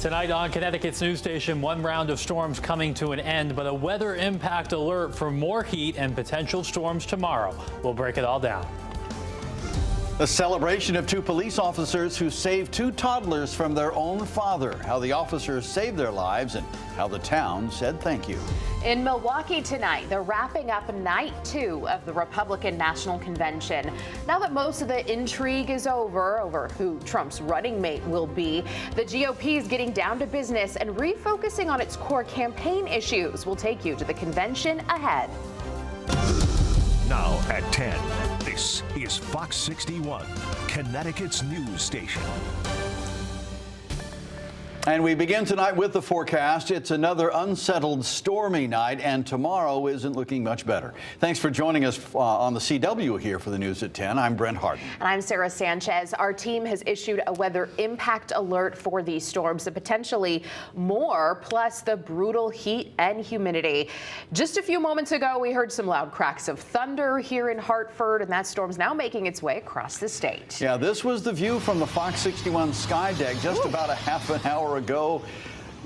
Tonight on Connecticut's news station, one round of storms coming to an end, but a weather impact alert for more heat and potential storms tomorrow. We'll break it all down. A celebration of two police officers who saved two toddlers from their own father. How the officers saved their lives and how the town said thank you. In Milwaukee tonight, they're wrapping up night 2 of the Republican National Convention. Now that most of the intrigue is over who Trump's running mate will be, the GOP is getting down to business and refocusing on its core campaign issues. We'll take you to the convention ahead. Now at 10, this is Fox 61, Connecticut's news station. And we begin tonight with the forecast. It's another unsettled, stormy night, and tomorrow isn't looking much better. Thanks for joining us on the CW here for the news at 10. I'm Brent Headon. And I'm Sarah Sanchez. Our team has issued a weather impact alert for these storms, and potentially more, plus the brutal heat and humidity. Just a few moments ago, we heard some loud cracks of thunder here in Hartford, and that storm's now making its way across the state. Yeah, this was the view from the Fox 61 sky deck just about a half an hour ago.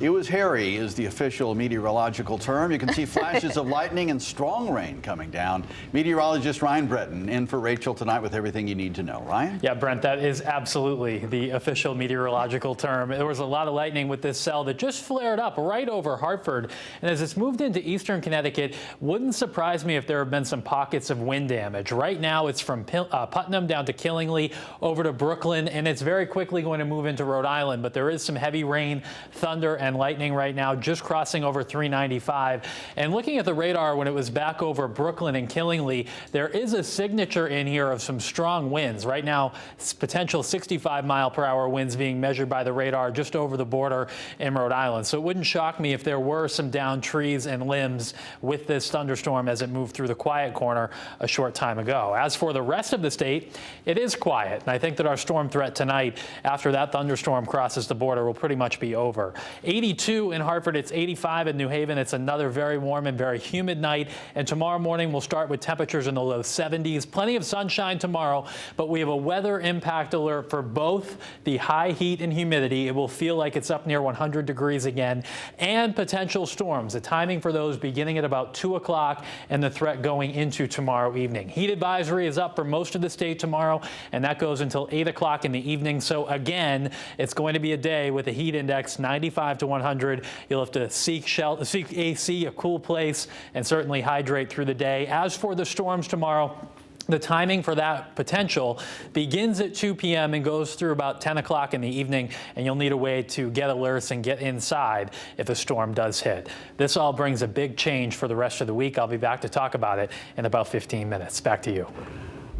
It was hairy is the official meteorological term. You can see flashes of lightning and strong rain coming down. Meteorologist Ryan Breton in for Rachel tonight with everything you need to know. Ryan? Yeah, Brent, that is absolutely the official meteorological term. There was a lot of lightning with this cell that just flared up right over Hartford. And as it's moved into eastern Connecticut, wouldn't surprise me if there have been some pockets of wind damage. Right now, it's from Putnam down to Killingly over to Brooklyn, and it's very quickly going to move into Rhode Island. But there is some heavy rain, thunder, and lightning right now, just crossing over 395. And looking at the radar when it was back over Brooklyn and Killingly, there is a signature in here of some strong winds. Right now, potential 65-mile-per-hour winds being measured by the radar just over the border in Rhode Island. So it wouldn't shock me if there were some downed trees and limbs with this thunderstorm as it moved through the quiet corner a short time ago. As for the rest of the state, it is quiet. And I think that our storm threat tonight, after that thunderstorm crosses the border, will pretty much be over. 82 in Hartford, it's 85 in New Haven. It's another very warm and very humid night. And tomorrow morning, we'll start with temperatures in the low 70s. Plenty of sunshine tomorrow, but we have a weather impact alert for both the high heat and humidity. It will feel like it's up near 100 degrees again, and potential storms. The timing for those beginning at about 2 o'clock and the threat going into tomorrow evening. Heat advisory is up for most of the state tomorrow, and that goes until 8 o'clock in the evening. So again, it's going to be a day with a heat index 95 to 100. You'll have to seek AC, a cool place, and certainly hydrate through the day. As for the storms tomorrow, the timing for that potential begins at 2 p.m. and goes through about 10 o'clock in the evening, and you'll need a way to get alerts and get inside if a storm does hit. This all brings a big change for the rest of the week. I'll be back to talk about it in about 15 minutes. Back to you.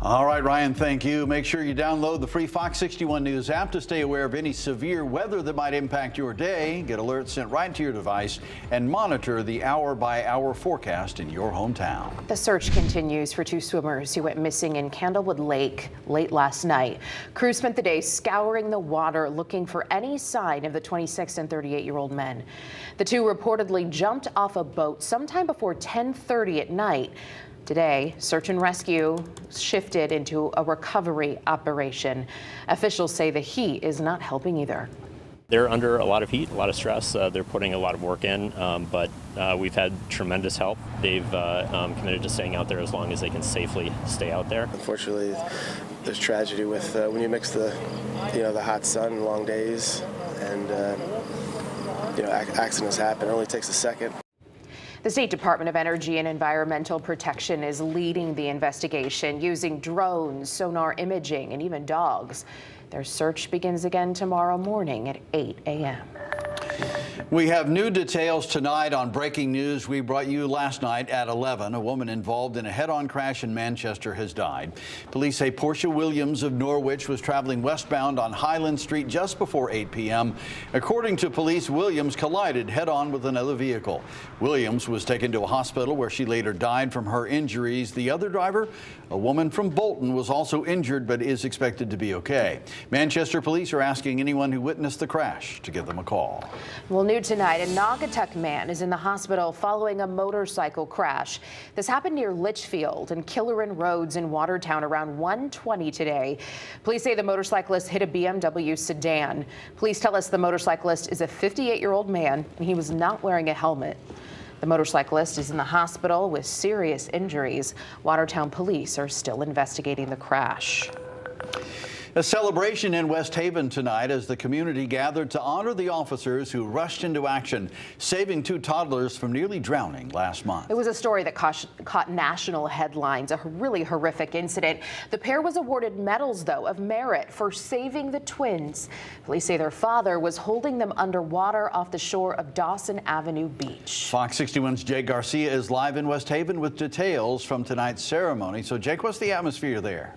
All right, Ryan, thank you. Make sure you download the free Fox 61 News app to stay aware of any severe weather that might impact your day. Get alerts sent right to your device and monitor the hour-by-hour forecast in your hometown. The search continues for two swimmers who went missing in Candlewood Lake late last night. Crews spent the day scouring the water looking for any sign of the 26 and 38-year-old men. The two reportedly jumped off a boat sometime before 10:30 at night. Today, search and rescue shifted into a recovery operation. Officials say the heat is not helping either. They're under a lot of heat, a lot of stress. They're putting a lot of work in, but we've had tremendous help. They've committed to staying out there as long as they can safely stay out there. Unfortunately, there's tragedy with when you mix the hot sun, long days, and accidents happen. It only takes a second. The State Department of Energy and Environmental Protection is leading the investigation using drones, sonar imaging, and even dogs. Their search begins again tomorrow morning at 8 a.m. We have new details tonight on breaking news we brought you last night at 11. A woman involved in a head-on crash in Manchester has died. Police say Portia Williams of Norwich was traveling westbound on Highland Street just before 8 p.m. According to police, Williams collided head-on with another vehicle. Williams was taken to a hospital where she later died from her injuries. The other driver, a woman from Bolton, was also injured but is expected to be okay. Manchester police are asking anyone who witnessed the crash to give them a call. Well, new tonight, a Naugatuck man is in the hospital following a motorcycle crash. This happened near Litchfield and Killeran Roads in Watertown around 1:20 today. Police say the motorcyclist hit a BMW sedan. Police tell us the motorcyclist is a 58-year-old man and he was not wearing a helmet. The motorcyclist is in the hospital with serious injuries. Watertown police are still investigating the crash. A celebration in West Haven tonight as the community gathered to honor the officers who rushed into action, saving 2 toddlers from nearly drowning last month. It was a story that caught national headlines, a really horrific incident. The pair was awarded medals, though, of merit for saving the twins. Police say their father was holding them underwater off the shore of Dawson Avenue Beach. Fox 61's Jake Garcia is live in West Haven with details from tonight's ceremony. So, Jake, what's the atmosphere there?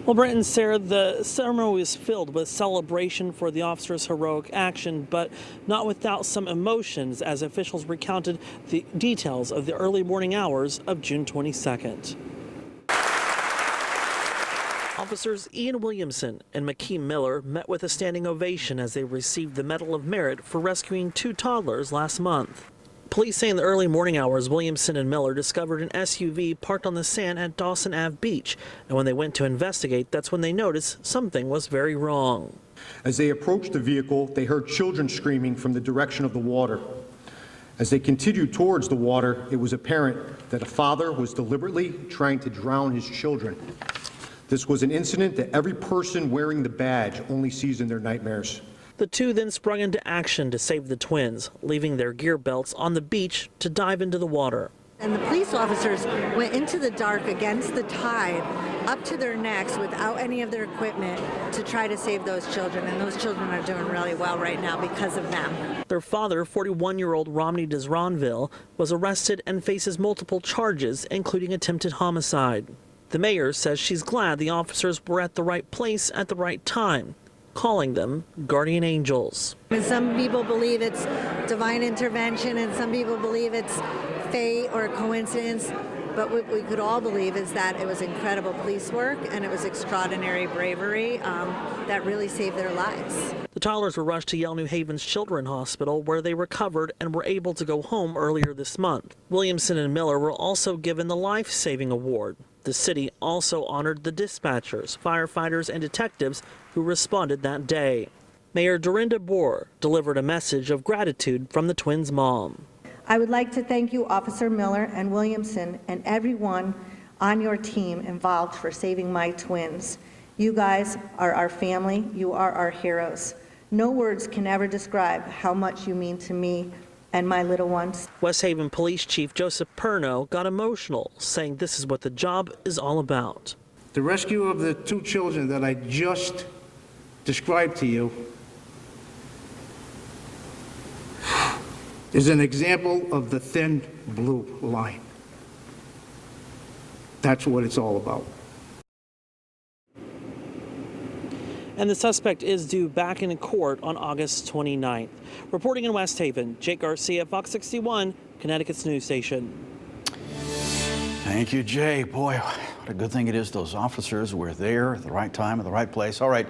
Well, Brent and Sarah, the ceremony was filled with celebration for the officers' heroic action, but not without some emotions as officials recounted the details of the early morning hours of June 22nd. Officers Ian Williamson and McKee Miller met with a standing ovation as they received the Medal of Merit for rescuing 2 toddlers last month. Police say in the early morning hours, Williamson and Miller discovered an SUV parked on the sand at Dawson Ave Beach. And when they went to investigate, that's when they noticed something was very wrong. As they approached the vehicle, they heard children screaming from the direction of the water. As they continued towards the water, it was apparent that a father was deliberately trying to drown his children. This was an incident that every person wearing the badge only sees in their nightmares. The 2 then sprung into action to save the twins, leaving their gear belts on the beach to dive into the water. And the police officers went into the dark against the tide, up to their necks without any of their equipment to try to save those children. And those children are doing really well right now because of them. Their father, 41-year-old Romney Desronville, was arrested and faces multiple charges, including attempted homicide. The mayor says she's glad the officers were at the right place at the right time, calling them guardian angels. Some people believe it's divine intervention and some people believe it's fate or coincidence, but what we could all believe is that it was incredible police work and it was extraordinary bravery that really saved their lives. The toddlers were rushed to Yale New Haven's Children's Hospital, where they recovered and were able to go home earlier this month. Williamson and Miller were also given the Life-Saving Award. The city also honored the dispatchers, firefighters, and detectives who responded that day. Mayor Dorinda Boer delivered a message of gratitude from the twins' mom. I would like to thank you, Officer Miller and Williamson, and everyone on your team involved for saving my twins. You guys are our family. You are our heroes. No words can ever describe how much you mean to me and my little ones. West Haven Police Chief Joseph Perno got emotional, saying this is what the job is all about. The rescue of the 2 children that I just described to you is an example of the thin blue line. That's what it's all about. And the suspect is due back in court on August 29th. Reporting in West Haven, Jake Garcia, Fox 61, Connecticut's news station. Thank you, Jay. Boy, what a good thing it is those officers were there at the right time, at the right place. All right.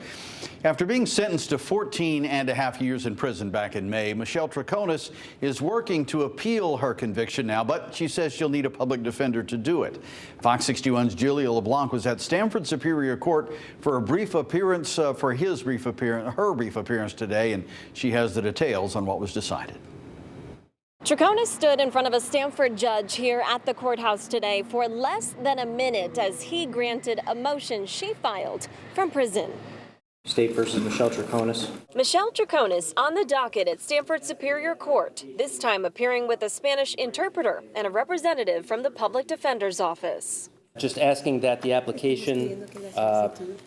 After being sentenced to 14.5 years in prison back in May, Michelle Tronas is working to appeal her conviction now, but she says she'll need a public defender to do it. Fox 61's Julia LeBlanc was at Stamford Superior Court for a brief appearance, her brief appearance today, and she has the details on what was decided. Tronas stood in front of a Stamford judge here at the courthouse today for less than a minute as he granted a motion she filed from prison. State versus Michelle Tronas. Michelle Tronas on the docket at Stamford Superior Court, this time appearing with a Spanish interpreter and a representative from the Public Defender's Office. Just asking that the application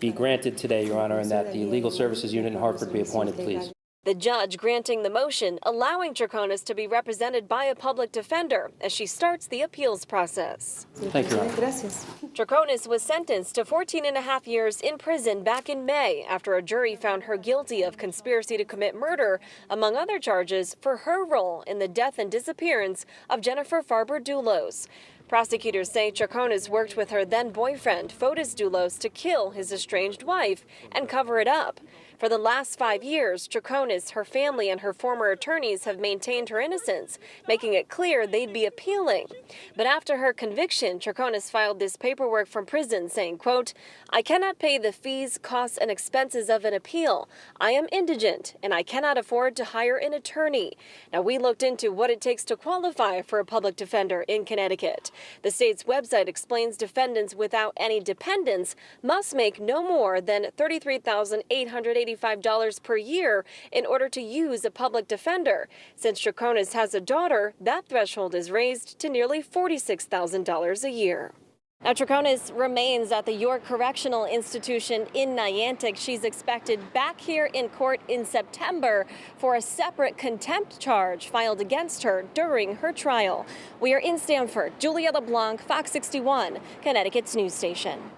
be granted today, Your Honor, and that the Legal Services Unit in Hartford be appointed, please. The judge granting the motion, allowing Tronas to be represented by a public defender as she starts the appeals process. Thank you, Your Honor. Tronas was sentenced to 14.5 years in prison back in May after a jury found her guilty of conspiracy to commit murder, among other charges, for her role in the death and disappearance of Jennifer Farber-Dulos. Prosecutors say Tronas worked with her then-boyfriend, Fotis Dulos, to kill his estranged wife and cover it up. For the last 5 years, Tronas, her family, and her former attorneys have maintained her innocence, making it clear they'd be appealing. But after her conviction, Tronas filed this paperwork from prison saying, quote, "I cannot pay the fees, costs, and expenses of an appeal. I am indigent, and I cannot afford to hire an attorney." Now, we looked into what it takes to qualify for a public defender in Connecticut. The state's website explains defendants without any dependents must make no more than $33,885 per year in order to use a public defender. Since Tronas has a daughter, that threshold is raised to nearly $46,000 a year. Now, Tronas remains at the York Correctional Institution in Niantic. She's expected back here in court in September for a separate contempt charge filed against her during her trial. We are in Stamford. Julia LeBlanc, Fox 61, Connecticut's news station.